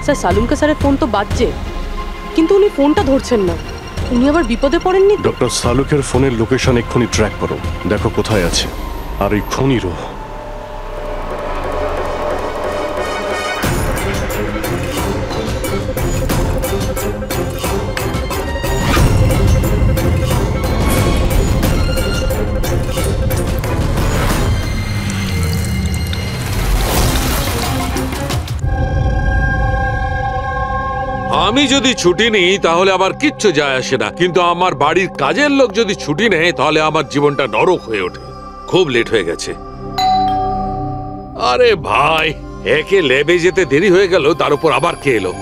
Sir সালুনকে স্যারের phone তো বাজছে, কিন্তু উনি ফোনটা ধরছেন না। উনি আবার বিপদে পড়েননি? ডক্টর সালুকের ফোনের লোকেশন এক্ষুনি ট্র্যাক করো, দেখো কোথায় আছে। আর এই খুনিরও। আমি যদি ছুটি নিই তাহলে আমার কিচ্ছু যায় আসে না, কিন্তু আমার বাড়ির কাজের লোক যদি ছুটি নেয় তাহলে আমার জীবনটা নরক হয়ে ওঠে। খুব লেট হয়ে গেছে। আরে ভাই, একে ল্যাবে যেতে দেরি হয়ে গেল, তার উপর আবার কে এলো?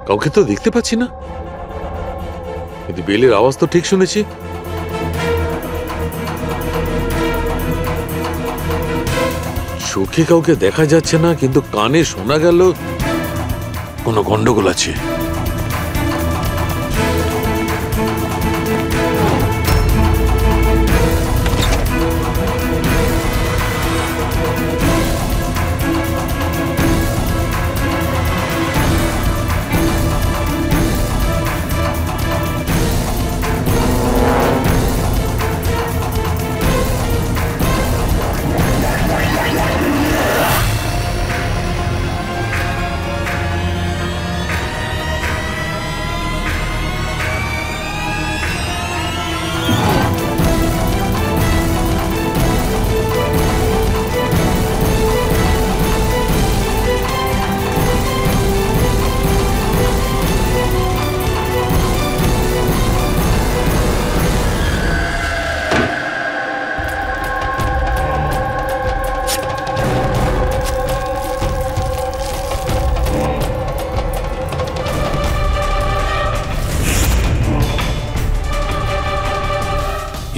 কাউকে তো দেখতে পাচ্ছি না, কিন্তু বেলের আওয়াজ তো ঠিক শুনেছি। চোখে কাউকে দেখা যাচ্ছে না, কিন্তু কানে শোনা গেল কোনো গন্ডগোল আছে।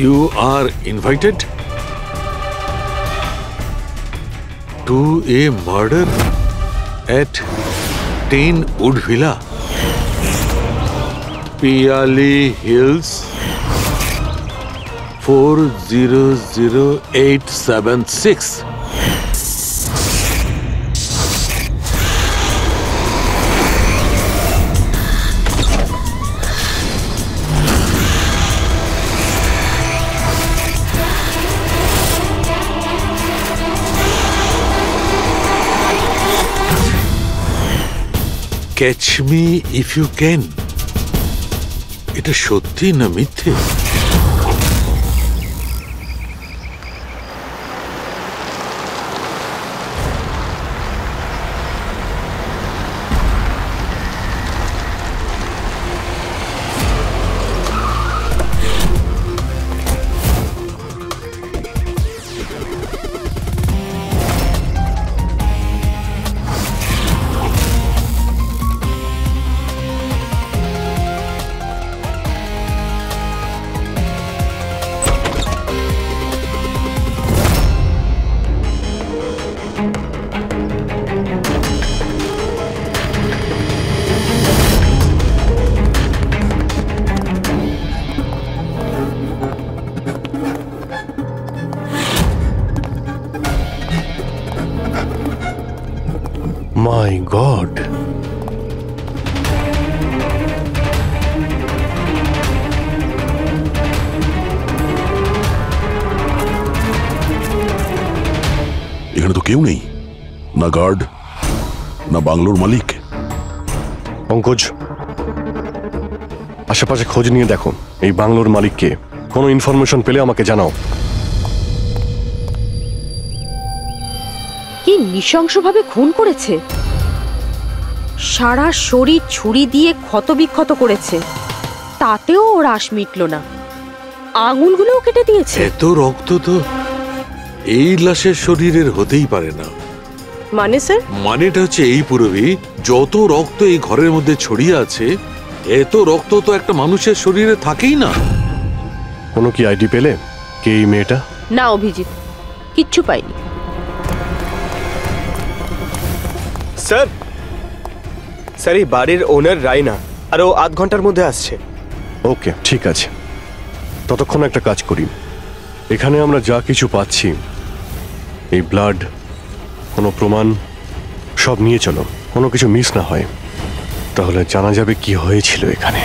You are invited to a murder at 10 Wood Villa, Piali Hills, 400876. Catch me if you can. এটা সত্যি না মিথ্যে? My God! এখানে তো কেউ নেই, না গার্ড না বাংলোর মালিক। পঙ্কজ, আশেপাশে খোঁজ নিয়ে দেখো এই বাংলোর মালিককে। কোনো ইনফরমেশন পেলে আমাকে জানাও। কি নৃশংসভাবে খুন করেছে! সারা শরীর ছুরি দিয়ে ক্ষতবিক্ষত করেছে, তাতেও ওর আশ মিটল না। আঙুলগুলোও কেটে দিয়েছে। এত রক্ত তো এই লাশের শরীরের হতেই পারে না। মানে স্যার? মানেটা হচ্ছে এই পুরবী, যত রক্ত এই ঘরের মধ্যে ছড়িয়ে আছে, এত রক্ত তো একটা মানুষের শরীরে থাকেই না। কোনো কি আইডি পেলে কে এই মেয়েটা? না অভিজিৎ, কিচ্ছু পাইনি। স্যার, এই বাড়ির ওনার রায়না, আরো আধ ঘন্টার মধ্যে আসছে। ওকে, ঠিক আছে। ততক্ষণ একটা কাজ করি, এখানে আমরা যা কিছু পাচ্ছি, এই ব্লাড, কোনো প্রমাণ, সব নিয়ে চলো, কোনো কিছু মিস না হয়, তাহলে জানা যাবে কি হয়েছিল এখানে।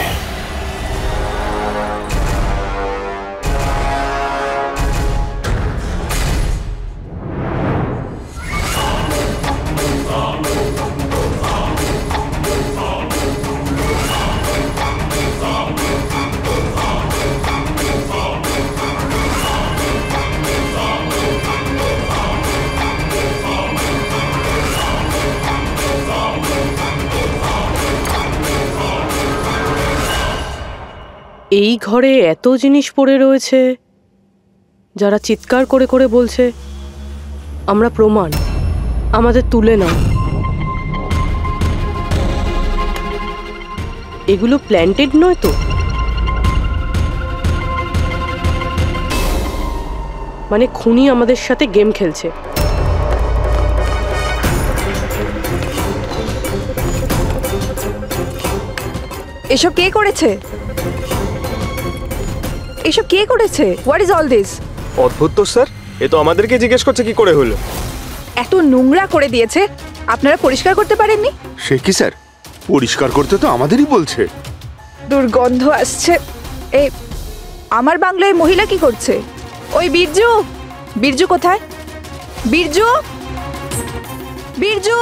এই ঘরে এত জিনিস পড়ে রয়েছে, যারা চিৎকার করে করে বলছে আমরা প্রমাণ, আমাদের তুলে নাও। এগুলো প্ল্যান্টেড নয় তো? মানে খুনি আমাদের সাথে গেম খেলছে। এসব কে করেছে? এসব কে করেছে? What is all this? অদ্ভুত তো স্যার, এ তো আমাদেরকে জিজ্ঞেস করছে কি করে হলো। এত নোংরা করে দিয়েছে, আপনারা পরিষ্কার করতে পারেননি? সে কি স্যার, পরিষ্কার করতে তো আমাদেরই বলছে। দুর্গন্ধ আসছে। এই আমার বাংলায় মহিলা কি করছে? ওই বীরজু, বীরজু কোথায়? বীরজু, বীরজু!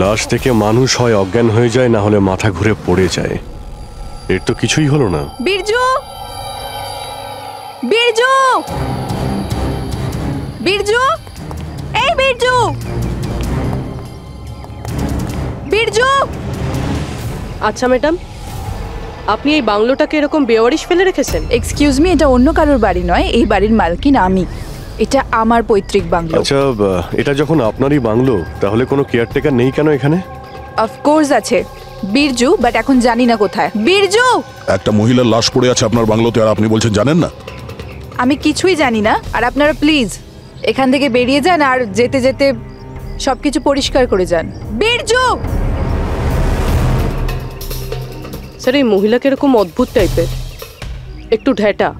লাশ থেকে মানুষ হয় অজ্ঞান হয়ে যায়, না হলে মাথা ঘুরে পড়ে যায়। এর তো কিছুই হলো না। বীরজু, বীরজু, বীরজু, এই বীরজু, বীরজু! আচ্ছা ম্যাডাম, আপনি এই বাংলোটাকে এরকম বেওয়ারিশ ফেলে রেখেছেন? এক্সকিউজ মি, এটা অন্য কারোর বাড়ি নয়, এই বাড়ির মালকিন আমি। এটা আমার পৈতৃক বাংলো। আচ্ছা, এটা যখন আপনারই বাংলো, তাহলে কোনো কেয়ারটেকার নেই কেন এখানে? অফকোর্স আছে, বীরজু, বাট এখন জানি না কোথায়। বীরজু! একটা মহিলার লাশ পড়ে আছে আপনার বাংলোতে, আর আপনি বলছেন জানেন না? আমি কিছুই জানি না, আর আপনারা প্লিজ এখান থেকে বেরিয়ে যান, আর যেতে যেতে সবকিছু পরিষ্কার করে যান। বীরজু! স্যার, এই মহিলাকে এরকম অদ্ভুত টাইপের, একটু ঢ্যাটা।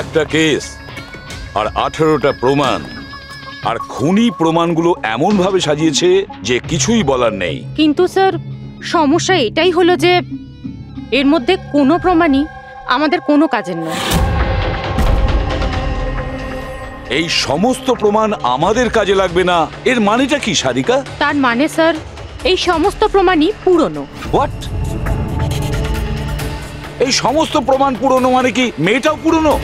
একটা কেস আর 18টা প্রমাণ, আর খুনি প্রমাণগুলো এমন ভাবে সাজিয়েছে যে কিছুই বলার নেই। কিন্তু স্যার, সমস্যা এটাই হলো যে এর মধ্যে কোনো প্রমাণই আমাদের কোনো কাজের নয়। এই সমস্ত প্রমাণ আমাদের কাজে লাগবে না, এর মানেটা কি সারিকা? তার মানে স্যার, এই সমস্ত প্রমাণই পুরনো। হোয়াট? এই সমস্ত প্রমাণ পুরনো মানে কি মেয়েটাও পুরনো?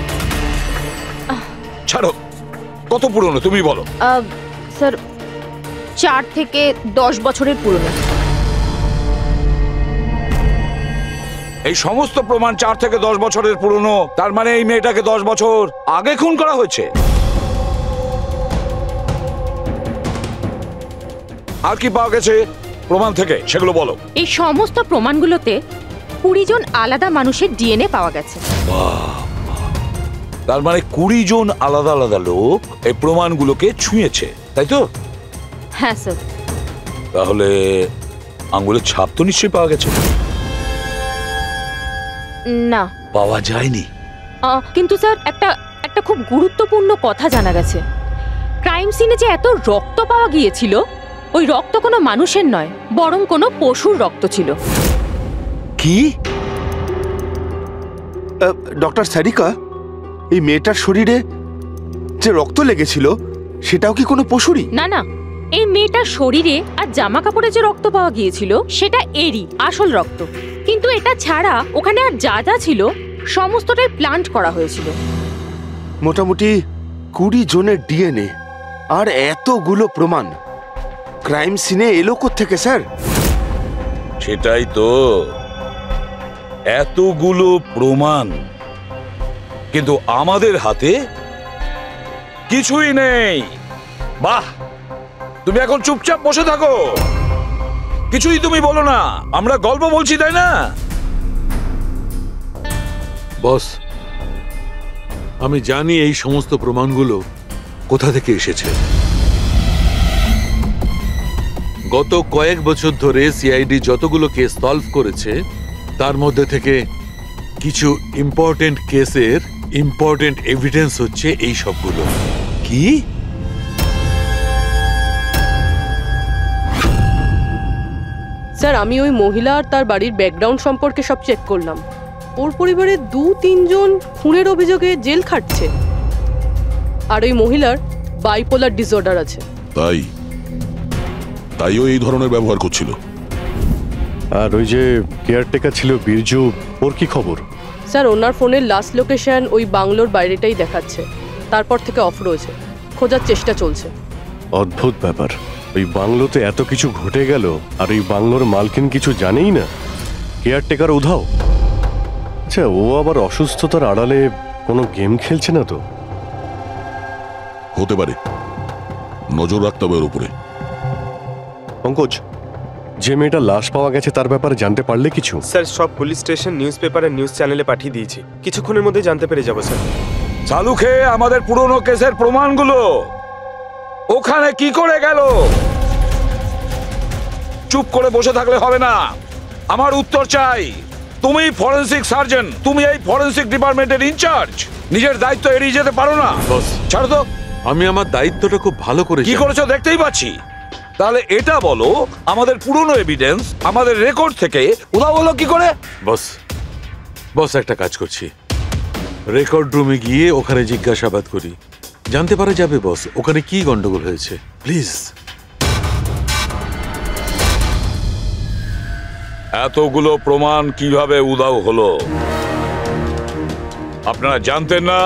ছাড়ো, কত পুরনো তুমি বলো। স্যার, 4 থেকে 10 বছরের পুরনো। এই সমস্ত প্রমাণ 4 থেকে 10 বছরের পুরনো, তার মানে এই মেয়েটাকে 10 বছর আগে খুন করা হয়েছে। আর কি পাওয়া গেছে প্রমাণ থেকে, সেগুলো বলো। এই সমস্ত প্রমাণগুলোতে 20 জন আলাদা মানুষের ডিএনএ পাওয়া গেছে। তার মানে 20 জন আলাদা আলাদা লোক এই প্রমাণগুলোকে ছুঁয়েছে, তাই তো? হ্যাঁ স্যার। তাহলে আঙ্গুলের ছাপ তো নিশ্চয়ই পাওয়া গেছে। না, পাওয়া যায়নি। কিন্তু স্যার, একটা খুব গুরুত্বপূর্ণ কথা জানা গেছে। ক্রাইম সিনে যে এত রক্ত পাওয়া গিয়েছিল, ওই রক্ত কোনো মানুষের নয়, বরং কোনো পশুর রক্ত ছিল। কি? ডক্টর সারিকা, এই মেয়েটার শরীরে যে রক্ত লেগেছিল সেটাও কি কোনো পশুরই? না না, এই মেয়েটার শরীরে আর জামা কাপড়ে যে রক্ত পাওয়া গিয়েছিল সেটা এরই আসল রক্ত। কিন্তু এটা ছাড়া ওখানে আর যা যা ছিল সমস্তটাই প্লান্ট করা হয়েছিল। মোটামুটি 20 জনের ডিএনএ আর এতগুলো প্রমাণ ক্রাইম সিনে এলো কোত্থেকে স্যার? সেটাই তো, এতগুলো প্রমাণ কিন্তু আমাদের হাতে কিছুই নেই। বাহ, তুমি এখন চুপচাপ বসে থাকো, কিছুই তুমি বলো না, আমরা গল্প বলছি তাই না? বস, আমি জানি এই সমস্ত প্রমাণগুলো কোথা থেকে এসেছে। গত কয়েক বছর ধরে সিআইডি যতগুলো কেস সলভ করেছে তার মধ্যে থেকে কিছু ইম্পর্টেন্ট কেসের ইম্পর্টেন্ট এভিডেন্স হচ্ছে এই সবগুলো। কি? স্যার, আমি ওই মহিলা আর তার বাড়ির ব্যাকগ্রাউন্ড সম্পর্কে সব চেক করলাম। ওর পরিবারের 2-3 জন খুনের অভিযোগে জেল খাটছে, আর ওই মহিলার বাইপোলার ডিসঅর্ডার আছে। তাইও এই ধরনের ব্যবহার করছিল। আর ওই যে কেয়ারটেকার ছিল বীরজু, ওর কি খবর? স্যার, ওনার ফোনের লাস্ট লোকেশন ওই বাংলোর বাইরেটাই দেখাচ্ছে, তারপর থেকে অফ রয়েছে, খোঁজার চেষ্টা চলছে। অদ্ভুত ব্যাপার, ওই বাংলোতে এত কিছু ঘটে গেল আর ওই বাংলোর মালকিন কিছু জানেই না, কেয়ারটেকার উধাও। আচ্ছা, ও আবার অসুস্থতার আড়ালে কোনো গেম খেলছে না তো? হতে পারে, নজর রাখতে হবে ওর উপরে। পঙ্কজ, যে মেয়েটা লাশ পাওয়া গেছে তার ব্যাপারে জানতে পারলে কিছু? স্যার, সব পুলিশ স্টেশন, নিউজ পেপার আর নিউজ চ্যানেলে পাঠিয়ে দিয়েছি, কিছুক্ষণের মধ্যে জানতে পেরে যাবো স্যার। চালু খেয়ে আমাদের পুরনো কেসের প্রমাণগুলো ওখানে কি করে গেল? চুপ করে বসে থাকলে হবে না, আমার উত্তর চাই। তুমি ফরেনসিক সার্জন, তুমি এই ফরেনসিক ডিপার্টমেন্টের ইনচার্জ, নিজের দায়িত্ব এড়িয়ে যেতে পারো না। বস, ছাড়ো তো। আমি আমার দায়িত্বটা খুব ভালো করে কি জানি। করেছো দেখতেই পাচ্ছি। তাহলে এটা বলো, আমাদের পুরনো এভিডেন্স আমাদের রেকর্ড থেকে উধাও হলো কি করে? বস একটা কাজ করছি, রেকর্ড রুমে গিয়ে ওখানে জিজ্ঞাসাবাদ করি, জানতে পারা যাবে বস ওখানে কি গন্ডগোল হয়েছে। প্লিজ। এতগুলো প্রমাণ কিভাবে উধাও হলো আপনারা জানতেন না?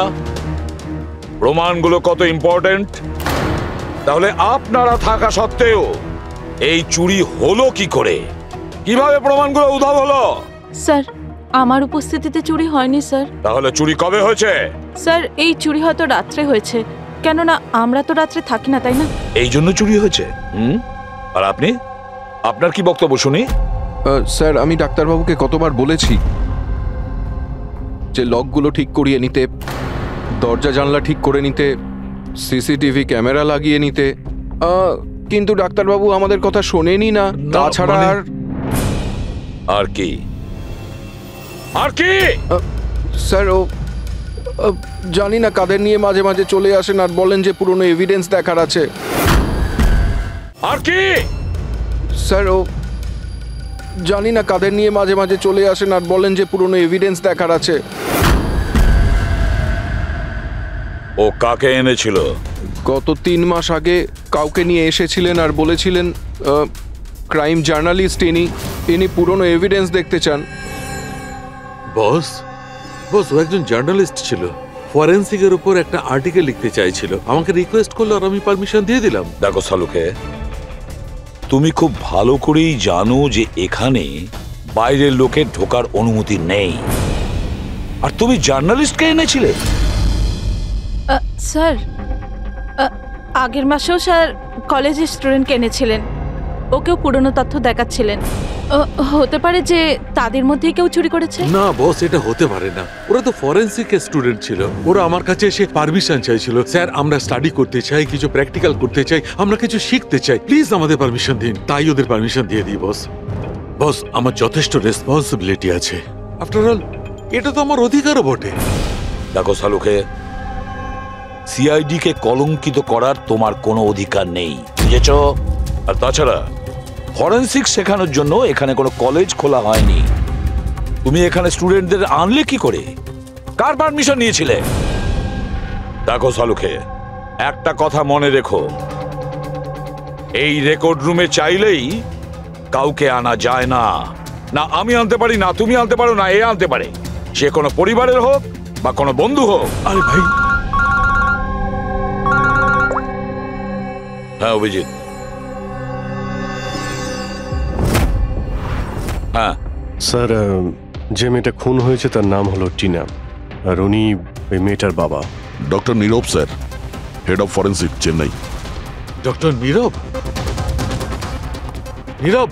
প্রমাণগুলো কত ইম্পর্টেন্ট। তাহলে আপনারা থাকা সত্ত্বেও এই চুরি হলো কি করে? কিভাবে প্রমাণগুলো উধাও হলো? স্যার, আমার উপস্থিতিতে চুরি হয়নি স্যার। তাহলে চুরি কবে হয়েছে? স্যার, এই চুরি হয়তো রাত্রে হয়েছে, কেননা আমরা তো রাত্রে থাকি না, তাই না? এই জন্য চুরি হয়েছে। আর আপনি, আপনার কি বক্তব্য শুনি? স্যার, আমি ডাক্তারবাবুকে কতবার বলেছি যে লকগুলো ঠিক করিয়ে নিতে, দরজা জানলা ঠিক করে নিতে, সিসিটিভি ক্যামেরা লাগিয়ে নিতে, কিন্তু ডাক্তারবাবু আমাদের কথা শোনেনি না। তাছাড়া আর কি? আর কি? স্যার, ও জানি না কাদের নিয়ে মাঝে মাঝে চলে আসেন আর বলেন যে পুরনো এভিডেন্স দেখার আছে। আর কি? স্যার, ও জানি না কাদের নিয়ে মাঝে মাঝে চলে আসেন আর বলেন যে পুরনো এভিডেন্স দেখার আছে। ও কাকে এনেছিল? গত 3 মাস আগে কাউকে নিয়ে এসেছিলেন আর বলেছিলেন ক্রাইম জার্নালিস্ট ইনি পুরনো এভিডেন্স দেখতে চান। বস, ও একজন জার্নালিস্ট ছিল, ফরেনসিকের উপর একটা আর্টিকেল লিখতে চাইছিল, আমাকে রিকোয়েস্ট করলো আর আমি পারমিশন দিয়ে দিলাম। দেখো সালুকে, তুমি খুব ভালো করেই জানো যে এখানে বাইরের লোকের ঢোকার অনুমতি নেই, আর তুমি জার্নালিস্টকে এনেছিলে। স্যার, আগের মাসেও স্যার কলেজের স্টুডেন্টকে এনেছিলেন, ওকেও পুরনো তথ্য দেখাচ্ছিলেন। হতে পারে যে তাদের মধ্যেই কেউ চুরি করেছে। না বস, এটা হতে পারে না, ওরা তো ফরেনসিক স্টুডেন্ট ছিল, ওরা আমার কাছে এসে পারমিশন চাইছিল, স্যার আমরা স্টাডি করতে চাই, কিছু প্র্যাকটিক্যাল করতে চাই, আমরা কিছু শিখতে চাই, প্লিজ আমাদের পারমিশন দিন। তাই ওদের পারমিশন দিয়ে দিই বস। আমার যথেষ্ট রেসপন্সিবিলিটি আছে, আফটার অল এটা তো আমার অধিকারও বটে। দেখো সালুকে, সিআইডি কে কলঙ্কিত করার তোমার কোনো অধিকার নেই, বুঝেছো? আর তাছাড়া ফরেনসিক শেখানোর জন্য এখানে কোনো কলেজ খোলা হয়নি। তুমি এখানে স্টুডেন্টদের আনলে কি করে? কার পারমিশন নিয়েছিলে? দেখো সালুকে, একটা কথা মনে রেখো, এই রেকর্ড রুমে চাইলেই কাউকে আনা যায় না। না আমি আনতে পারি, না তুমি আনতে পারো, না এ আনতে পারে, সে কোনো পরিবারের হোক বা কোনো বন্ধু হোক। আরে ভাই, হ্যাঁ অভিজিৎ, হ্যাঁ স্যার, যে মেয়েটা খুন হয়েছে তার নাম হলো টিনা, আর উনি ওই মেয়েটার বাবা। Doctor Nirab sir, head of forensic, Chennai. Doctor Nirab? Nirab,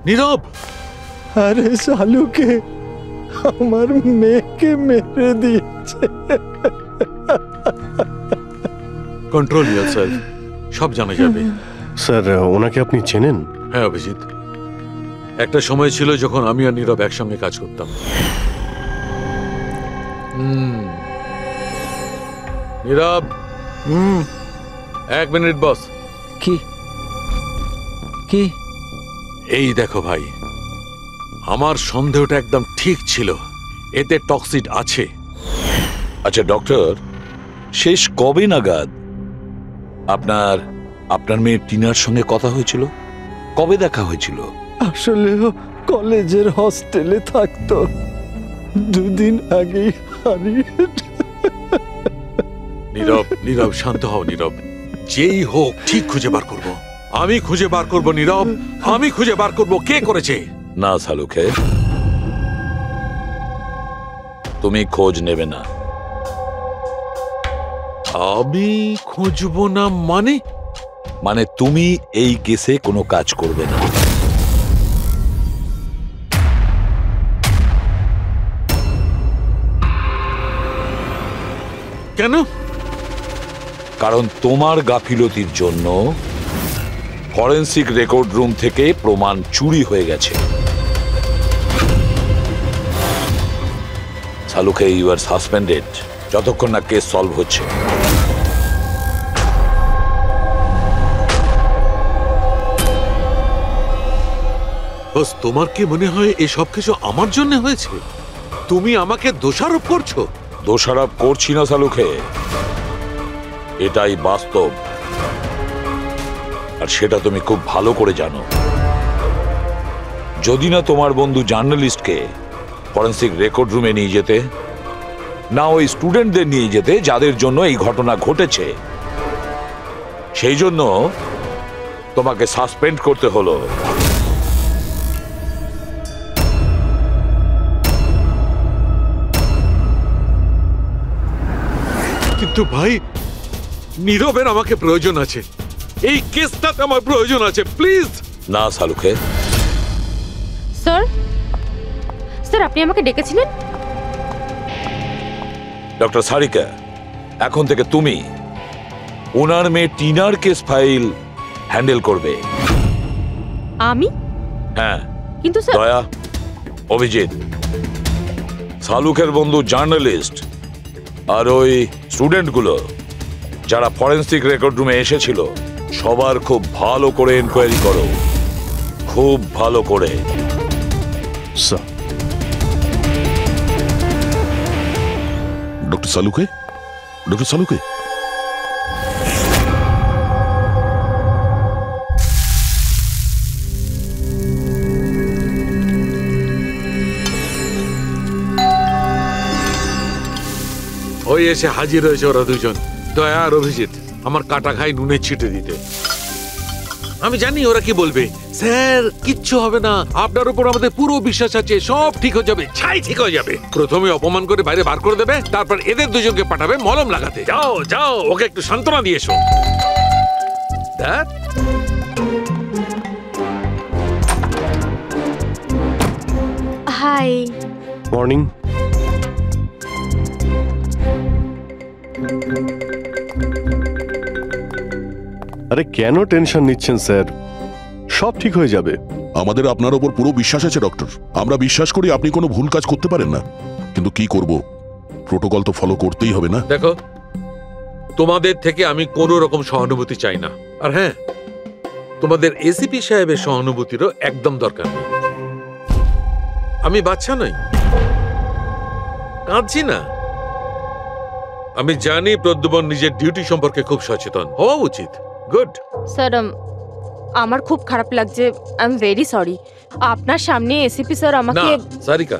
Nirab! আরে শালুকে আমার মেয়েকে মেরে দিয়েছে। কন্ট্রোল ইয়ারসেলফ, সব জানা যাবে। স্যার, ওনাকে আপনি চেনেন? হ্যাঁ অভিজিৎ, একটা সময় ছিল যখন আমি আর নীরব একসঙ্গে কাজ করতাম। নীরব, 1 মিনিট বস। কি কি? এই দেখো ভাই, আমার সন্দেহটা একদম ঠিক ছিল, এতে টক্সিড আছে। আচ্ছা ডক্টর, শেষ কবে নাগাদ আপনার আপনার মেয়ে টিনার সঙ্গে কথা হয়েছিল? কবে দেখা হয়েছিল? আসলে ও কলেজের হস্টেলে থাকতো, 2 দিন আগেই হারিয়ে। নীরব, নীরব শান্ত হও নীরব, যেই হোক ঠিক খুঁজে বার করব। আমি খুঁজে বার করব নীরব, আমি খুঁজে বার করব কে করেছে। না শালুকে, তুমি খোঁজ নেবে না। আমি খুঁজবো না মানে? মানে তুমি এই কেসে কোনো কাজ করবে না। কেন? কারণ তোমার গাফিলতির জন্য ফরেনসিক রেকর্ড রুম থেকে প্রমাণ চুরি হয়ে গেছে। শালুকে, ইউ আর সাসপেন্ডেড যতক্ষণ না কেস সলভ হচ্ছে। বস, তোমার কি মনে হয় এই সব কিছু আমার জন্য হয়েছে? তুমি আমাকে দোষারোপ করছো? দোষারোপ করছি না শালুকে, এটাই বাস্তব, আর সেটা তুমি খুব ভালো করে জানো। যদি না তোমার বন্ধু জার্নালিস্টকে ফরেনসিক রেকর্ড রুমে নিয়ে যেতে, না ওই স্টুডেন্টদের নিয়ে যেতে যাদের জন্য এই ঘটনা ঘটেছে, সেই জন্য তোমাকে সাসপেন্ড করতে হলো। কিন্তু ভাই, নীরবের আমাকে প্রয়োজন আছে, এই কেসটাতে আমার প্রয়োজন আছে, প্লিজ। না শালুকে। স্যার, স্যার আপনি আমাকে ডেকেছিলেন? ডক্টর সারিকা, এখন থেকে তুমি ওনার মেয়ে টিনার কেস ফাইল হ্যান্ডেল করবে। আমি? হ্যাঁ। কিন্তু স্যার, দয়া, অভিজিৎ, শালুকের বন্ধু জার্নালিস্ট আর ওই স্টুডেন্টগুলো যারা ফরেনসিক রেকর্ড রুমে এসেছিল, সবার খুব ভালো করে এনকোয়ারি করো, খুব ভালো করে। স্যার। ডক্টর সালুকে, ডক্টর সালুকে, ওই এসে হাজির হয়েছে ওরা দুজন, দয়া আর অভিজিৎ, আমার কাটা খাই নুনে ছিটে দিতে। আমি জানি ওরা কি বলবে, স্যার কিচ্ছু হবে না, আপনার উপর আমাদের পুরো বিশ্বাস আছে, সব ঠিক হয়ে যাবে, ছাই ঠিক হয়ে যাবে। প্রথমে অপমান করে বাইরে বার করে দেবে, তারপর এদের দুজনকে পাঠাবে মলম লাগাতে। যাও যাও, ওকে একটু সান্ত্বনা দিয়ে এসো। হাই। মর্নিং। আরে কেন টেনশন নিচ্ছেন স্যার, সব ঠিক হয়ে যাবে। আমাদের আপনার ওপর পুরো বিশ্বাস আছে ডক্টর, আমরা বিশ্বাস করি আপনি কোনো ভুল কাজ করতে পারেন না, কিন্তু কি করব, প্রোটোকল তো ফলো করতেই হবে না। দেখো, তোমাদের থেকে আমি কোনো রকম সহানুভূতি চাই না, আর হ্যাঁ, তোমাদের এসিপি সাহেবের সহানুভূতিরও একদম দরকার নেই। আমি বাচ্চা নই, কাঁদছি না, আমি জানি প্রদ্যুমন নিজের ডিউটি সম্পর্কে খুব সচেতন হওয়া উচিত। গুড। স্যার আমার খুব খারাপ লাগছে, আই এম ভেরি সরি। আপনার সামনে এসিপি স্যার না আমাকে সারিকা,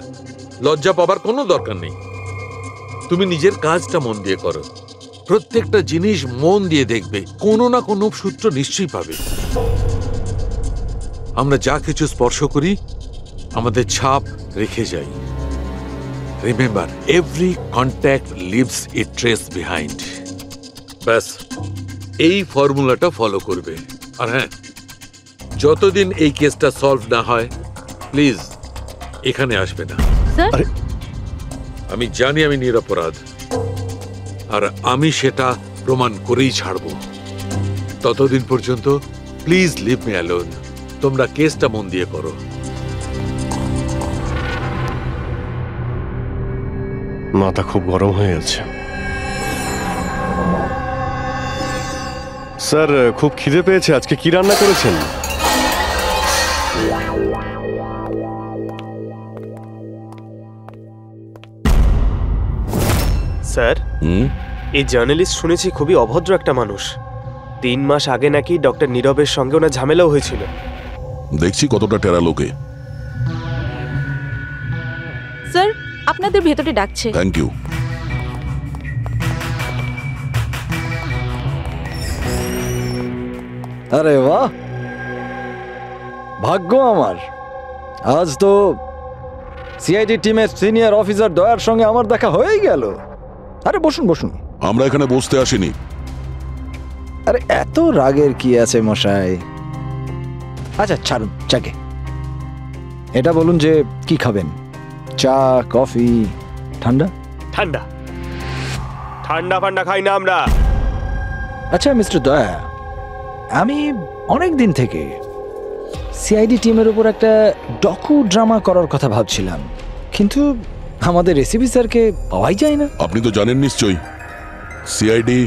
লজ্জা পাবার কোনো দরকার নেই। তুমি নিজের কাজটা মন দিয়ে করো, প্রত্যেকটা জিনিস মন দিয়ে দেখবে, কোনো না কোনো সূত্র নিশ্চয়ই পাবে। আমরা যা কিছু স্পর্শ করি আমাদের ছাপ রেখে যাই। রিমেম্বার, এভরি কন্ট্যাক্ট লিভস এ ট্রেস বিহাইন্ড। ব্যাস এই ফর্মুলাটা ফলো করবে। আর হ্যাঁ, যতদিন এই কেসটা সলভ না হয় প্লিজ এখানে আসবে না। স্যার আমি জানি আমি নিরপরাধ, আর আমি সেটা প্রমাণ করেই ছাড়ব। ততদিন পর্যন্ত প্লিজ লিভ মি অ্যালোন। তোমরা কেসটা মন দিয়ে করো। মাথা খুব গরম হয়ে আছে স্যার। খুব খিদে পেয়েছে। আজকে কি রান্না করেছেন? স্যার, এই জার্নালিস্ট শুনেছি খুবই অভদ্র একটা মানুষ। 3 মাস আগে নাকি ডক্টর নীরবের সঙ্গে ওনার ঝামেলাও হয়েছিল। দেখছি কতটা টেরা লোকে। স্যার, আপনাদের ভেতরে ডাকছে। Thank you. আরে বাহ, ভাগ্য আমার, আজ তো সিআইডি টিমের সিনিয়র অফিসার দয়ার সঙ্গে আমার দেখা হয়েই গেল। আরে বসুন বসুন। আমরা এখানে বসতে আসিনি। আরে এত রাগের কি আছে মশাই? আচ্ছা ছাড়ুন চাকে। এটা বলুন যে কি খাবেন, চা, কফি, ঠান্ডা? ঠান্ডা ঠান্ডা ফান্ডা খাই না আমরা। আচ্ছা মিস্টার দয়া, আমি অনেক দিন থেকে সিআইডি টিমের উপর একটা ডকু ড্রামা করার কথা ভাবছিলাম, কিন্তু আমাদের রেসিপি স্যারকে পাওয়াই যায় না। আপনি তো জানেন নিশ্চয়ই সিআইডি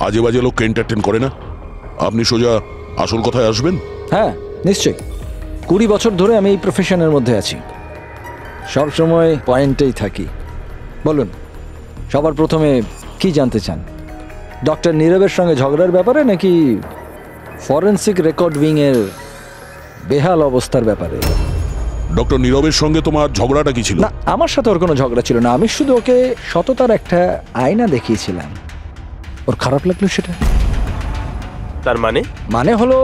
আজে বাজে লোককে এন্টারটেন করে না। আপনি সোজা আসল কথায় আসবেন। হ্যাঁ নিশ্চয়ই, 20 বছর ধরে আমি এই প্রফেশনের মধ্যে আছি, সব সময় পয়েন্টেই থাকি। বলুন, সবার প্রথমে কি জানতে চান? ডক্টর নীরবের সঙ্গে ঝগড়ার ব্যাপারে নাকি ফরেন্সিক রেকর্ড উইং এর বেহাল অবস্থার ব্যাপারে? ডক্টর নীরবের সঙ্গে তোমার ঝগড়াটা কি ছিল? না, আমার সাথে ওর কোনো ঝগড়া ছিল না। আমি শুধু ওকে সততার একটা আয়না দেখিয়েছিলাম। ওর খারাপ লাগলো সেটা। তার মানে হলো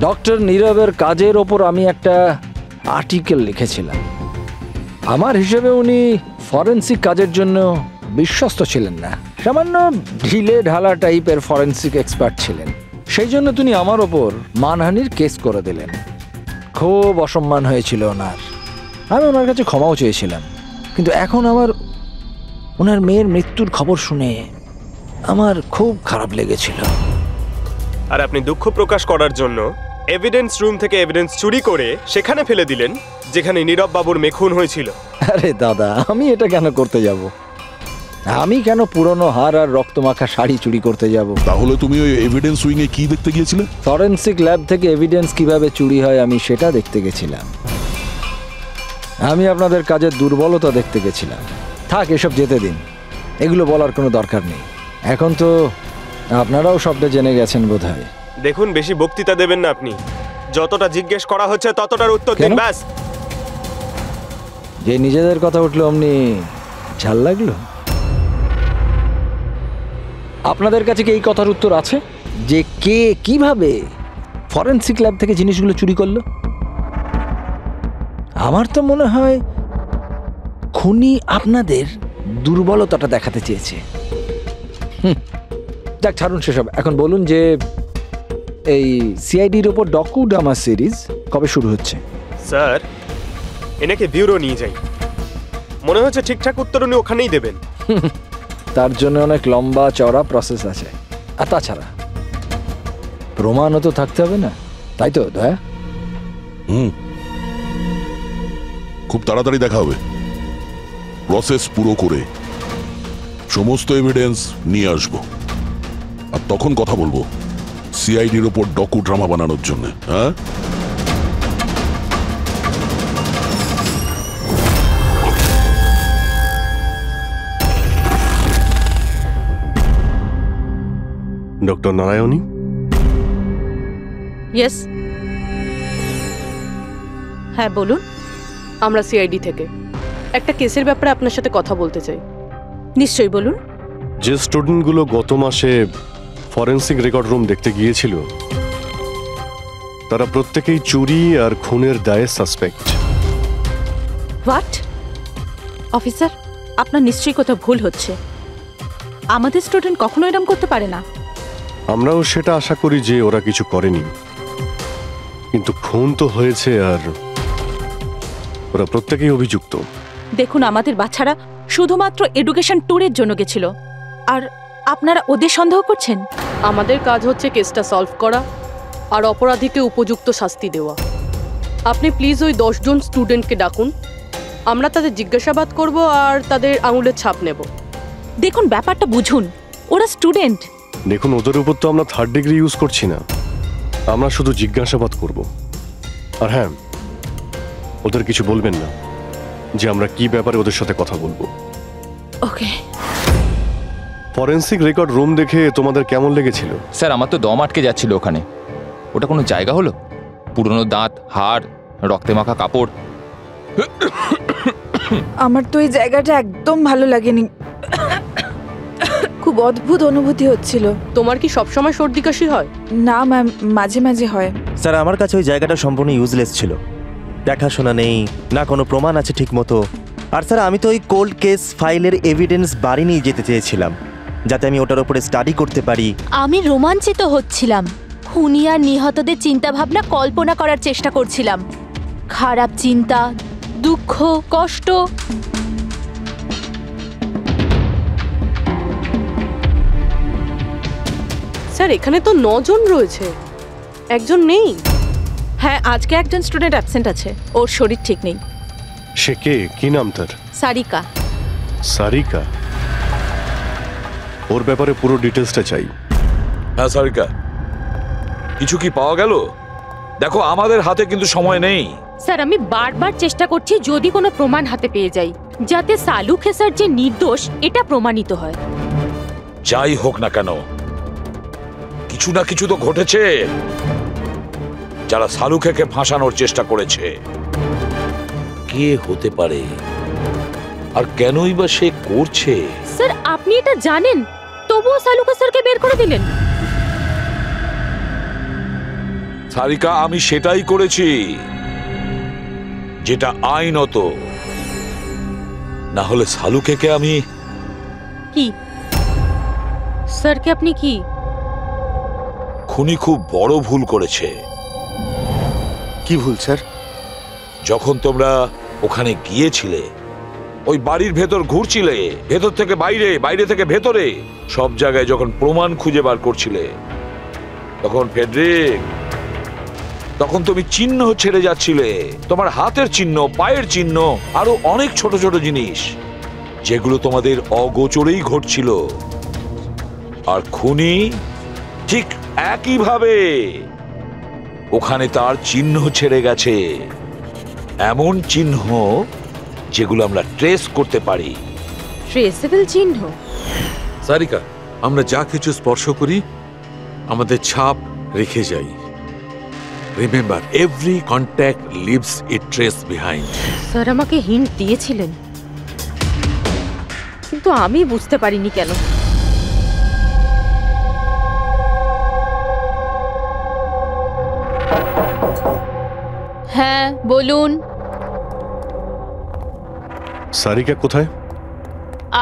ডক্টর নীরবের কাজের ওপর আমি একটা আর্টিকেল লিখেছিলাম। আমার হিসেবে উনি ফরেন্সিক কাজের জন্য বিশ্বস্ত ছিলেন না, সামান্য ঢিলে ঢালা টাইপের ফরেন্সিক এক্সপার্ট ছিলেন। সেই জন্য তিনি আমার ওপর মানহানির কেস করে দিলেন। খুব অসম্মান হয়েছিল ওনার। আমি ওনার কাছে ক্ষমাও চেয়েছিলাম, কিন্তু এখন ওনার মেয়ের মৃত্যুর খবর শুনে আমার খুব খারাপ লেগেছিল। আর আপনি দুঃখ প্রকাশ করার জন্য এভিডেন্স রুম থেকে এভিডেন্স চুরি করে সেখানে ফেলে দিলেন যেখানে নীরব বাবুর মেয়ে খুন হয়েছিল। আরে দাদা, আমি এটা কেন করতে যাব? আমি কেন পুরনো হার আর রক্তমাখা শাড়ি চুরি করতে যাব? তাহলে তুমি ওই এভিডেন্স উইং এ কি দেখতে গিয়েছিলে? ফরেনসিক ল্যাব থেকে এভিডেন্স কিভাবে চুরি হয় আমি সেটা দেখতে গেছিলাম। আমি আপনাদের কাজের দুর্বলতা দেখতে গেছিলাম। থাক, এসব যেতে দিন, এগুলো বলার কোনো দরকার নেই। এখন তো আপনারাও সবটা জেনে গেছেন বোধহয়। দেখুন, বেশি বক্তৃতা দেবেন না আপনি। যতটা জিজ্ঞেস করা হচ্ছে ততটার উত্তর দিন ব্যাস। যে নিজেদের কথা উঠলো অমনি ঝাল লাগলো। আপনাদের কাছে কি এই কথার উত্তর আছে যে কে কিভাবে ফরেনসিক ল্যাব থেকে জিনিসগুলো চুরি করলো? আমার তো মনে হয় খুনি আপনাদের দুর্বলতাটা দেখাতে চেয়েছে। যাক, ছাড়ুন সেসব। এখন বলুন যে এই সিআইডির ওপর ডকু ড্রামা সিরিজ কবে শুরু হচ্ছে? স্যার, এনাকে ব্যুরো নিয়ে যাই। মনে হচ্ছে ঠিকঠাক উত্তর উনি ওখানেই দেবেন। তার জন্য অনেক লম্বা চওড়া প্রসেস আছে। আর তাছাড়া প্রমাণও তো থাকতে হবে না, তাই তো দয়া? খুব তাড়াতাড়ি দেখা হবে। প্রসেস পুরো করে সমস্ত এভিডেন্স নিয়ে আসবো, আর তখন কথা বলবো সিআইডির ওপর ডকু ড্রামা বানানোর জন্য। হ্যাঁ, ডক্টর নারায়ণী? ইয়েস, হ্যাঁ বলুন। আমরা সিআইডি থেকে একটা কেসের ব্যাপারে আপনার সাথে কথা বলতে চাই। নিশ্চয়ই বলুন। যে স্টুডেন্টগুলো গত মাসে ফরেন্সিক রেকর্ড রুম দেখতে গিয়েছিল তারা প্রত্যেকেই চুরি আর খুনের দায়ে সাসপেক্ট। হোয়াট? অফিসার, আপনার নিশ্চয়ই কোথাও ভুল হচ্ছে। আমাদের স্টুডেন্ট কখনো এরকম করতে পারে না। আমরাও সেটা আশা করি যে ওরা কিছু করেনি, কিন্তু খুন তো হয়েছে আর ওরা প্রত্যেকেই অভিযুক্ত। দেখুন, আমাদের বাচ্চারা শুধুমাত্র এডুকেশন ট্যুরের জন্য গেছিল, আর আপনারা ওদের সন্দেহ করছেন। আমাদের কাজ হচ্ছে কেসটা সলভ করা আর অপরাধীকে উপযুক্ত শাস্তি দেওয়া। আপনি প্লিজ ওই 10 জন স্টুডেন্টকে ডাকুন, আমরা তাদের জিজ্ঞাসাবাদ করব আর তাদের আঙুলের ছাপ নেব। দেখুন, ব্যাপারটা বুঝুন, ওরা স্টুডেন্ট। দেখুন, ওদের উপর তো আমরা 3rd ডিগ্রি ইউজ করছি না, আমরা শুধু জিজ্ঞাসাবাদ করব। আর হ্যাঁ, ওদের কিছু বলবেন না যে আমরা কি ব্যাপারে ওদের সাথে কথা বলবো। ওকে। ফরেন্সিক রেকর্ড রুম দেখে তোমাদের কেমন লেগেছিল? স্যার, আমার তো দম আটকে যাচ্ছিল ওখানে। ওটা কোনো জায়গা হলো? পুরনো দাঁত, হাড়, রক্তে মাখা কাপড়। আমার তো এই জায়গাটা একদম ভালো লাগেনি, খুব অদ্ভুত অনুভূতি হচ্ছিল। তোমার কি সবসময় সর্দি কাশি হয়? না ম্যাম, মাঝে মাঝে হয়। স্যার, আমার কাছে ওই জায়গাটা সম্পূর্ণ ইউজলেস ছিল। দেখাশোনা নেই, না কোনো প্রমাণ আছে ঠিক মতো। আর স্যার, আমি তো ওই কোল্ড কেস ফাইলের এভিডেন্স বাড়ি নিয়ে যেতে চেয়েছিলাম, যাতে আমি ওটার উপরে স্টাডি করতে পারি। আমি রোমাঞ্চিত হচ্ছিলাম, খুনি আর নিহতদের চিন্তাভাবনা কল্পনা করার চেষ্টা করছিলাম। খারাপ চিন্তা, দুঃখ, কষ্ট। স্যার, এখানে তো 9 জন রয়েছে, একজন নেই। হ্যাঁ, আজকে একজন স্টুডেন্ট অ্যাবসেন্ট আছে, ওর শরীর ঠিক নেই। সে কে? কি নাম তার? সারিকা। সারিকা? ওর ব্যাপারে পুরো ডিটেলসটা চাই। হ্যাঁ সারিকা, কিছু কি পাওয়া গেল? দেখো, আমাদের হাতে কিন্তু সময় নেই। স্যার, আমি বারবার চেষ্টা করছি যদি কোনো প্রমাণ হাতে পেয়ে যাই, যাতে সালু খেসার যে নির্দোষ এটা প্রমাণিত হয়। যাই হোক না কেন, কিছু না কিছু তো ঘটেছে। যারা সালুখেকে ফাঁসানোর চেষ্টা করেছে, কে হতে পারে আর কেনই বা সে করছে? স্যার, আপনি এটা জানেন, তবুও সালু খেসারকে বের করে দিলেন। সারিকা, আমি সেটাই করেছি যেটা আইনত। না হলে সালুখেকে আমি... কি স্যারকে আপনি কি? খুনি খুব বড় ভুল করেছে। কি ভুল স্যার? যখন তোমরা ওখানে গিয়েছিলে, ওই বাড়ির ভেতর ঘুরছিলে, ভেতর থেকে বাইরে, বাইরে থেকে ভেতরে, সব জায়গায় যখন প্রমাণ খুঁজে বার করছিলে, তখন ফেডরিক, তখন তুমি চিহ্ন ছেড়ে যাচ্ছিলে। তোমার হাতের চিহ্ন, পায়ের চিহ্ন, আরো অনেক ছোট ছোট জিনিস, যেগুলো তোমাদের অগোচরেই ঘটছিল। আর খুনি ঠিক একইভাবে ওখানে তার চিহ্ন ছেড়ে গেছে, এমন চিহ্ন যেগুলো আমরা ট্রেস করতে পারি। ট্রেসেবল চিহ্ন? সারিকা, আমরা যা কিছু স্পর্শ করি আমাদের ছাপ রেখে যাই। রিমেম্বার, এভরি কন্ট্যাক্ট লিভস এ ট্রেস বিহাইন্ড। স্যার আমাকে হিন্ট দিয়েছিলেন, কিন্তু আমি বুঝতে পারিনি কেন। হ্যাঁ বলুন। সারিকা কোথায়?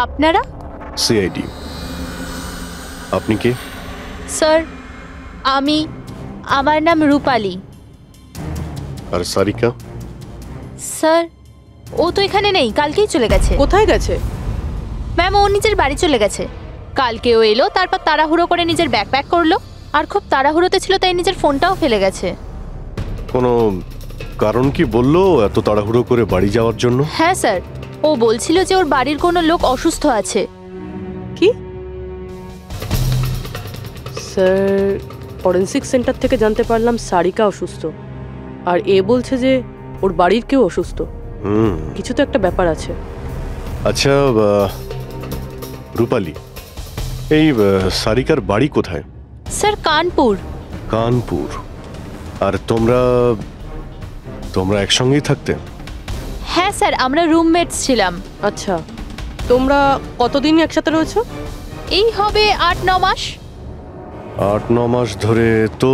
আপনারা? সিআইডি। আপনি কে? স্যার, আমার নাম রূপালী। আর সারিকা? স্যার, ও তো এখানে নেই, কালকেই চলে গেছে। কোথায় গেছে? ম্যাম, ও নিজের বাড়ি চলে গেছে। কালকে ও এলো, তারপর তাড়াহুড়ো করে নিজের ব্যাগ প্যাক করলো, আর খুব তাড়াহুড়োতে ছিল তাই নিজের ফোনটাও ফেলে গেছে। কোনো কারণ কি বললো এত তাড়াহুড়ো করে বাড়ি যাওয়ার জন্য? হ্যাঁ স্যার, ও বলছিল যে ওর বাড়ির কোনো লোক অসুস্থ আছে। কি? স্যার, ফরেন্সিক সেন্টার থেকে জানতে পারলাম সারিকা অসুস্থ, আর এ বলছে যে ওর বাড়ির কেউ অসুস্থ। কিছু তো একটা ব্যাপার আছে। আচ্ছা রূপালী, এই সারিকার বাড়ি কোথায়? স্যার কানপুর। কানপুর। আর তোমরা তোমরা একসঙ্গেই থাকতে? হ্যাঁ স্যার, আমরা রুমমেটস ছিলাম। আচ্ছা, তোমরা কতদিন একসাথে রয়েছো? এই হবে 8-9 মাস। 8-9 মাস ধরে তো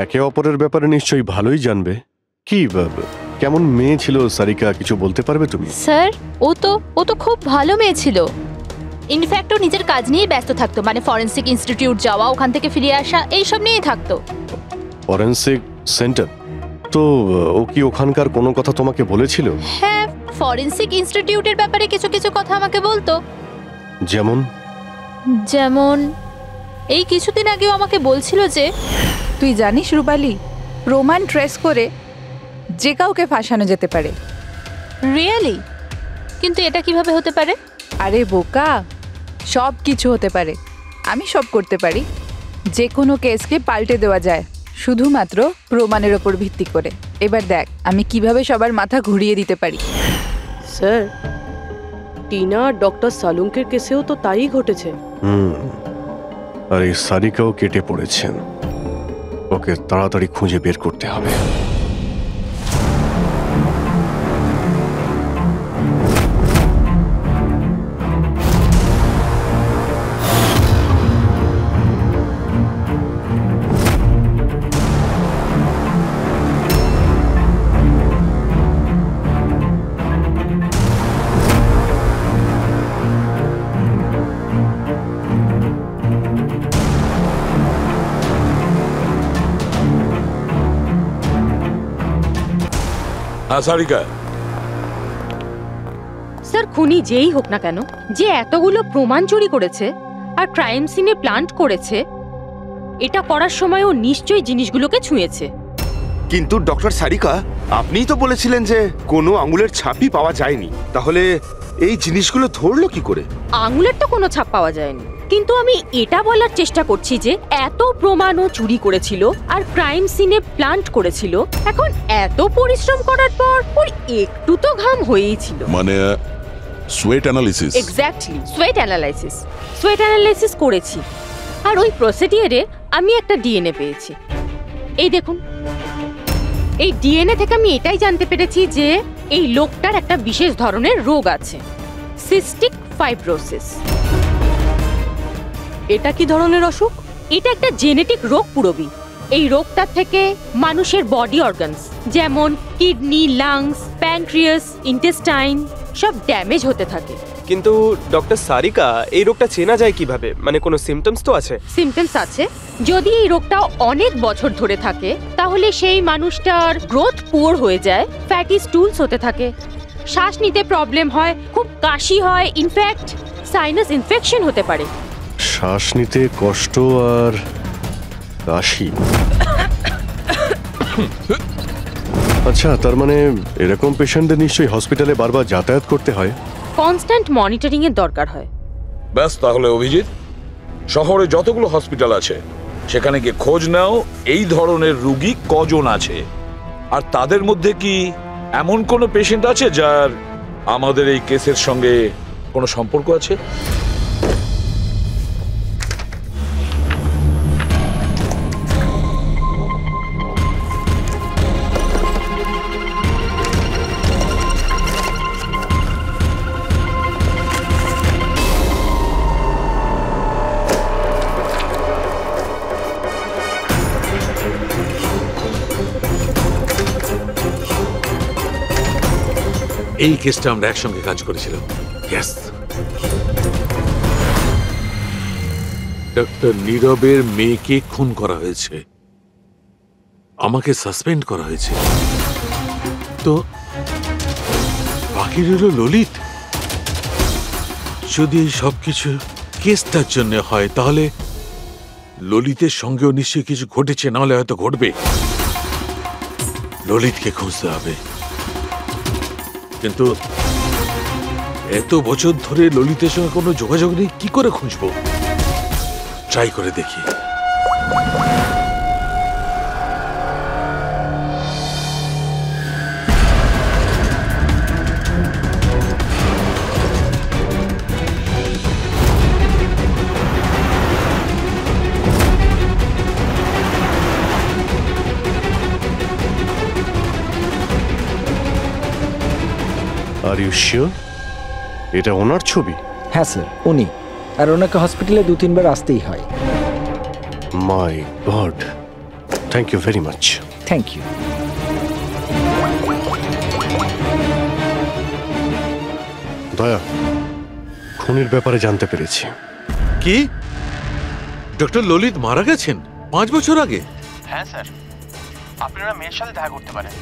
একে অপরের ব্যাপারে নিশ্চয়ই ভালোই জানবে। কি কেমন মেয়ে ছিল সারিকা, কিছু বলতে পারবে তুমি? স্যার ও তো খুব ভালো মেয়ে ছিল। ইনফ্যাক্ট ও নিজের কাজ নিয়ে ব্যস্ত থাকতো, মানে ফরেন্সিক ইনস্টিটিউট যাওয়া, ওখান থেকে ফিরে আসা, এইসব নিয়েই থাকতো। Forensic centre? তো ও কি ওখানকার কোনো কথা তোমাকে বলেছিল? হ্যাঁ, ফরেন্সিক ইনস্টিটিউটের ব্যাপারে কিছু কিছু কথা আমাকে বলতো। যেমন এই কিছুদিন আগেও আমাকে বলছিল যে, তুই জানিস রূপালী, প্রমাণ ট্রেস করে যে কাউকে ফাঁসানো যেতে পারে। রিয়েলি? কিন্তু এটা কিভাবে হতে পারে? আরে বোকা, সব কিছু হতে পারে। আমি সব করতে পারি। যে কোনো কেসকে পাল্টে দেওয়া যায় শুধুমাত্র প্রমাণের ওপর ভিত্তি করে। এবার দেখ আমি কিভাবে সবার মাথা ঘুরিয়ে দিতে পারি। স্যার, টিনা আর ডক্টর সালুঙ্কের কেসেও তো তাই ঘটেছে। আর এই সারিকাও কেটে পড়েছেন। ওকে তাড়াতাড়ি খুঁজে বের করতে হবে। সারিকা, স্যার খুনি যেই হোক না কেন, যে এতগুলো প্রমাণ চুরি করেছে আর ক্রাইম সিনে প্ল্যান্ট করেছে, এটা করার সময় ও নিশ্চয়ই জিনিসগুলোকে ছুঁয়েছে। কিন্তু ডক্টর সারিকা, আপনিই তো বলেছিলেন যে কোনো আঙুলের ছাপই পাওয়া যায়নি, তাহলে এই জিনিসগুলো ধরলো কি করে? আঙুলের তো কোনো ছাপ পাওয়া যায়নি, কিন্তু আমি এটা বলার চেষ্টা করছি যে এত প্রমাণও চুরি করেছিল আর ক্রাইম সিনে প্ল্যান্ট করেছিল, এখন এত পরিশ্রম করার পর ওর একটু তো ঘাম হয়েই ছিল। মানে sweat analysis? Exactly, sweat analysis করেছি। আর ওই প্রসিডিউরে আমি একটা ডিএনএ পেয়েছি। এই দেখুন, এই ডিএনএ থেকে আমি এটাই জানতে পেরেছি যে এই লোকটার একটা বিশেষ ধরনের রোগ আছে, সিস্টিক ফাইব্রোসিস। এটা কি ধরনের অসুখ? এটা একটা জেনেটিক রোগ পুরবি। এই রোগটার থেকে মানুষের বডি অর্গানস যেমন কিডনি, লাংস, প্যানক্রিয়াস, ইন্টেস্টাইন সব ড্যামেজ হতে থাকে। কিন্তু ডক্টর সারিকা, এই রোগটা চেনা যায় কিভাবে? মানে কোনো সিমটমস তো আছে? সিমটমস আছে। যদি এই রোগটা অনেক বছর ধরে থাকে তাহলে সেই মানুষটার গ্রোথ পুয়ার হয়ে যায়, ফ্যাটি স্টুলস হতে থাকে, শ্বাস নিতে প্রবলেম হয়, খুব কাশি হয়, ইনফ্যাক্ট সাইনাস ইনফেকশন হতে পারে। শ্বাস নিতে কষ্ট আর কাশি। আচ্ছা, তার মানে এরকম পেশেন্টদের নিশ্চয়ই হসপিটালে বারবার যাতায়াত করতে হয়। কনস্ট্যান্ট মনিটরিং এর দরকার হয়। ব্যাস, তাহলে অভিজিৎ, শহরে যতগুলো হসপিটাল আছে সেখানে গিয়ে খোঁজ নাও এই ধরনের রোগী কজন আছে, আর তাদের মধ্যে কি এমন কোনো পেশেন্ট আছে যার আমাদের এই কেসের সঙ্গে কোনো সম্পর্ক আছে। এই কেসটা আমরা একসঙ্গে কাজ করেছিলাম। ইয়েস, ডক্টর নীরবের মেয়েকে খুন করা হয়েছে, আমাকে সাসপেন্ড করা হয়েছে, তো বাকি রইল ললিত। যদি এই সবকিছু কেসটার জন্য হয় তাহলে ললিতের সঙ্গেও নিশ্চয়ই কিছু ঘটেছে, নাহলে হয়তো ঘটবে। ললিতকে খুঁজতে হবে, কিন্তু এত বছর ধরে ললিতের সঙ্গে কোনো যোগাযোগ নেই, কি করে খুঁজবো? ট্রাই করে দেখি। আর ইউ শিওর এটা ওনার ছবি? হ্যাঁ স্যার, উনি। আর ওনাকে হসপিটালে 2-3 বার আসতেই হয়। My god, thank you very much. Thank you. Daya, খুনির ব্যাপারে জানতে পেরেছি। কি ডক্টর ললিত মারা গেছেন 5 বছর আগে? হ্যাঁ স্যার, আপনারা মেয়ের সাথে দেখা করতে পারেন।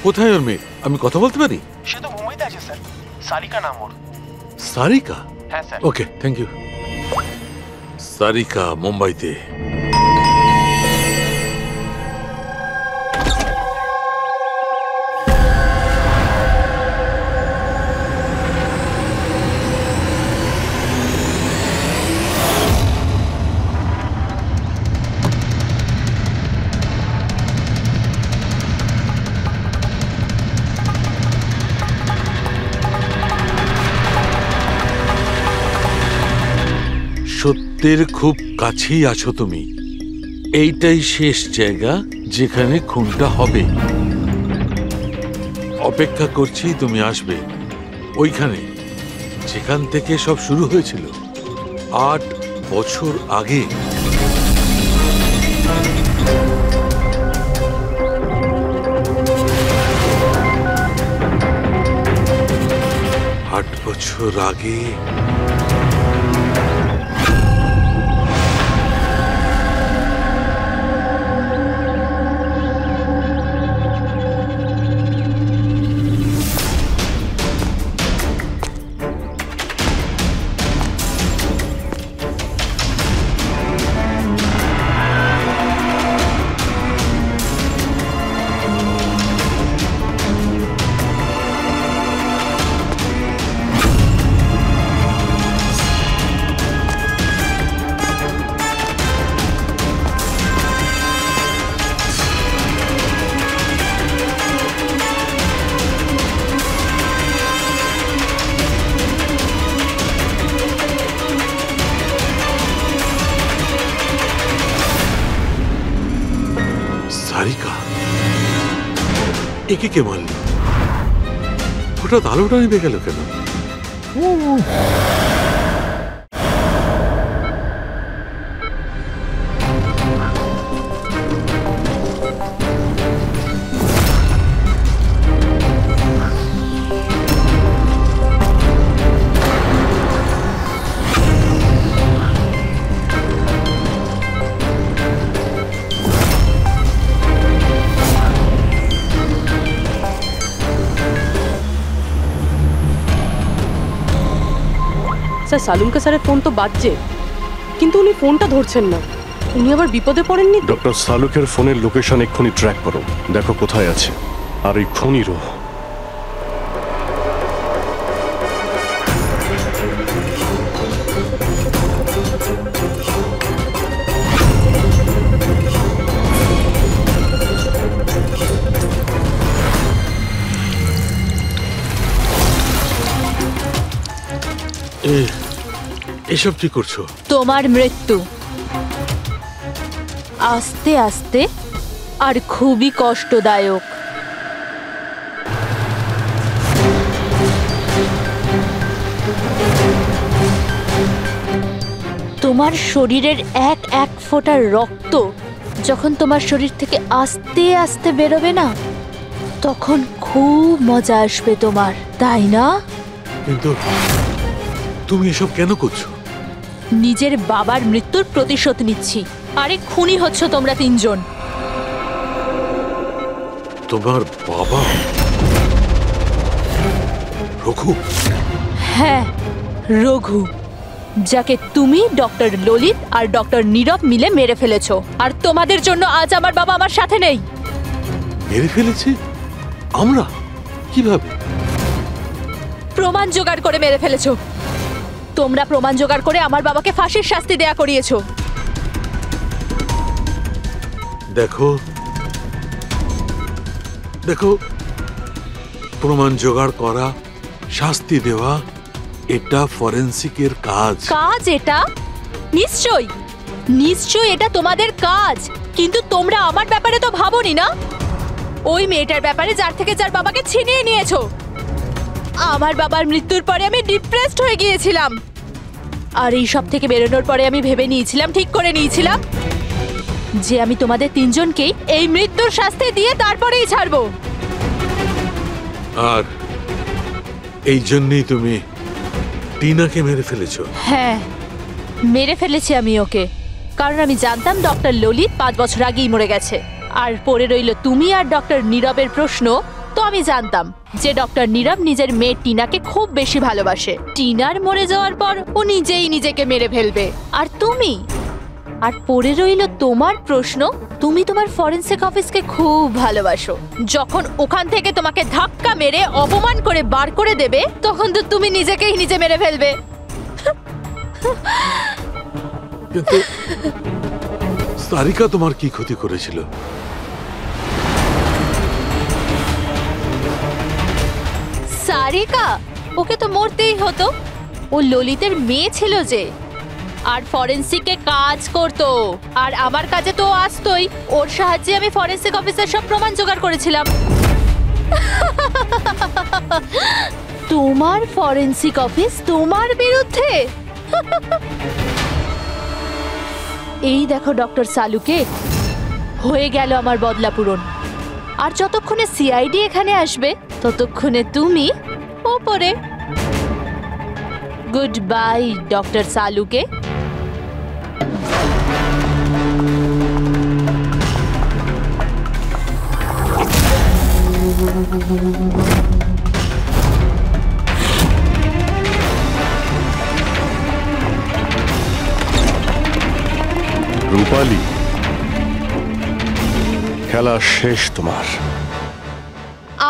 কোথায় ওর মেয়ে? আমি কথা বলতে পারি? সে তো মুম্বাইতে আছে স্যার, সারিকা নাম ওর। সারিকা? হ্যাঁ sir. Okay, thank you. Sarika মুম্বাইতে। সত্যের খুব কাছেই আছো তুমি। এইটাই শেষ জায়গা যেখানে খুনটা হবে। অপেক্ষা করছি তুমি আসবে ওইখানে যেখান থেকে সব শুরু হয়েছিল 8 বছর আগে। আট বছর আগে সারিকা একে কে মারল? হঠাৎ আলোটা নিভে গেল কেন? স্যার, সালুনকা স্যারের ফোন তো বাজছে, কিন্তু উনি ফোনটা ধরছেন না। উনি আবার বিপদে পড়েননি? ডক্টর সালুকের ফোনের লোকেশন এক্ষুনি ট্র্যাক করো, দেখো কোথায় আছে। আর এই খুনিরও। এসব কি করছো? তোমার মৃত্যু আস্তে আস্তে আর খুবই কষ্টদায়ক। তোমার শরীরের এক ফোঁটা রক্ত যখন তোমার শরীর থেকে আস্তে আস্তে বেরোবে না, তখন খুব মজা আসবে তোমার, তাই না? কিন্তু তুমি এসব কেন করছো? নিজের বাবার মৃত্যুর প্রতিশোধ নিচ্ছি। আরে খুনি হচ্ছ তোমরা 3 জন। তোমার বাবা রঘু? হ্যাঁ, রঘু, যাকে তুমি ডক্টর ললিত আর ডক্টর নীরব মিলে মেরে ফেলেছো। আর তোমাদের জন্য আজ আমার বাবা আমার সাথে নেই। মেরে ফেলেছি? আমরা? কিভাবে? প্রমাণ জোগাড় করে মেরে ফেলেছো। তোমরা প্রমাণ জোগাড় করে আমার বাবাকে ফাঁসির শাস্তি দেয়া করিয়েছো। দেখো দেখো, প্রমাণ জোগাড় করা, শাস্তি দেওয়া, এটা ফরেন্সিকের কাজ। কাজ এটা? নিশ্চয়ই নিশ্চয়ই এটা তোমাদের কাজ, কিন্তু তোমরা আমার ব্যাপারে তো ভাবোনি না। ওই মেয়েটার ব্যাপারে যার থেকে যার বাবাকে ছিনিয়ে নিয়েছো। আমার বাবার মৃত্যুর পরে আমি ডিপ্রেসড হয়ে গিয়েছিলাম, আর এই সব থেকে বেরোনোর পরে আমি ভেবে নিয়েছিলাম, ঠিক করে নিয়েছিলাম যে আমি তোমাদের তিনজনকেই এই মৃত্যুর শাস্তি দিয়ে তারপরেই ছাড়বো। আর এই জন্যই তুমি টিনাকে মেরে ফেলেছো? হ্যাঁ, মেরে ফেলেছি আমি ওকে, কারণ আমি জানতাম ডক্টর ললিত 5 বছর আগেই মরে গেছে। আর পড়ে রইল তুমি আর ডক্টর নীরবের প্রশ্ন। তো আমি জানতাম যে ডক্টর নীরব নিজের মেয়ে টিনাকে খুব বেশি ভালোবাসে। টিনার মরে যাওয়ার পর ও নিজেই নিজেকে মেরে ফেলবে। আর তুমি, আর পড়ে রইল তোমার প্রশ্ন, তুমি তোমার ফরেনসিক অফিসকে খুব ভালোবাসো। যখন ওখান থেকে তোমাকে ধাক্কা মেরে অপমান করে বার করে দেবে, তখন তো তুমি নিজেকেই নিজে মেরে ফেলবে। কিন্তু সারিকা তোমার কি ক্ষতি করেছিল? সারিকা, ওকে তো মরতেই হতো। ও ললিতের মেয়ে ছিল যে, আর ফরেনসিকে কাজ করতো, আর আমার কাজে তো আসতোই। ওর সাহায্যে আমি ফরেনসিক অফিসার সব প্রমাণ জোগাড় করেছিলাম। তোমার ফরেনসিক অফিস তোমার বিরুদ্ধে? এই দেখো ডক্টর সালুকে, হয়ে গেল আমার বদলা পূরণ। আর যতক্ষণে সিআইডি এখানে আসবে, ততক্ষণে তুমি ওপরে। Good bye doctor Saluke. Rupali, খেলা শেষ তোমার।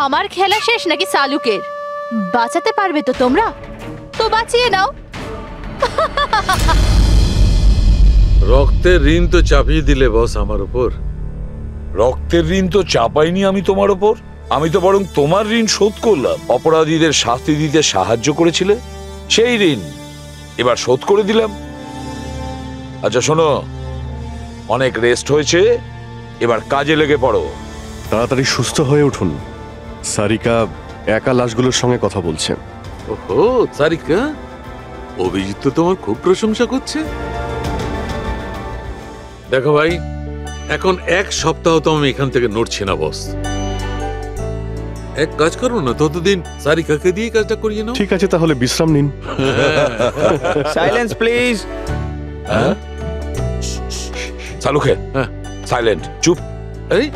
আমার খেলা শেষ নাকি সালুকের? বাঁচাতে পারবে তো তোমরা? তো বাঁচিয়ে নাও। রক্তের ঋণ তো চাপিয়ে দিলে বস আমার উপর। রক্তের ঋণ তো চাপাইনি আমি তোমার ওপর, আমি তো বরং তোমার ঋণ শোধ করলাম। অপরাধীদের শাস্তি দিতে সাহায্য করেছিলে, সেই ঋণ এবার শোধ করে দিলাম। আচ্ছা শোনো, অনেক রেস্ট হয়েছে, এবার কাজে লেগে পড়ো। তাড়াতাড়ি সুস্থ হয়ে উঠুন। সারিকা একা লাশগুলোর সঙ্গে কথা বলছে। ওহো, সারিকা, অভিজিৎ তো তোমার খুব প্রশংসা করছে। দেখো ভাই, এখন 1 সপ্তাহ তো আমি এখান থেকে নড়ছি না বস। এক কাজ করো না, ততদিন সারিকাকে দিয়ে কাজটা করিয়ে নাও। ঠিক আছে, তাহলে বিশ্রাম নিন। Silence please. সালুকে, সাইলেন্ট, চুপ। এই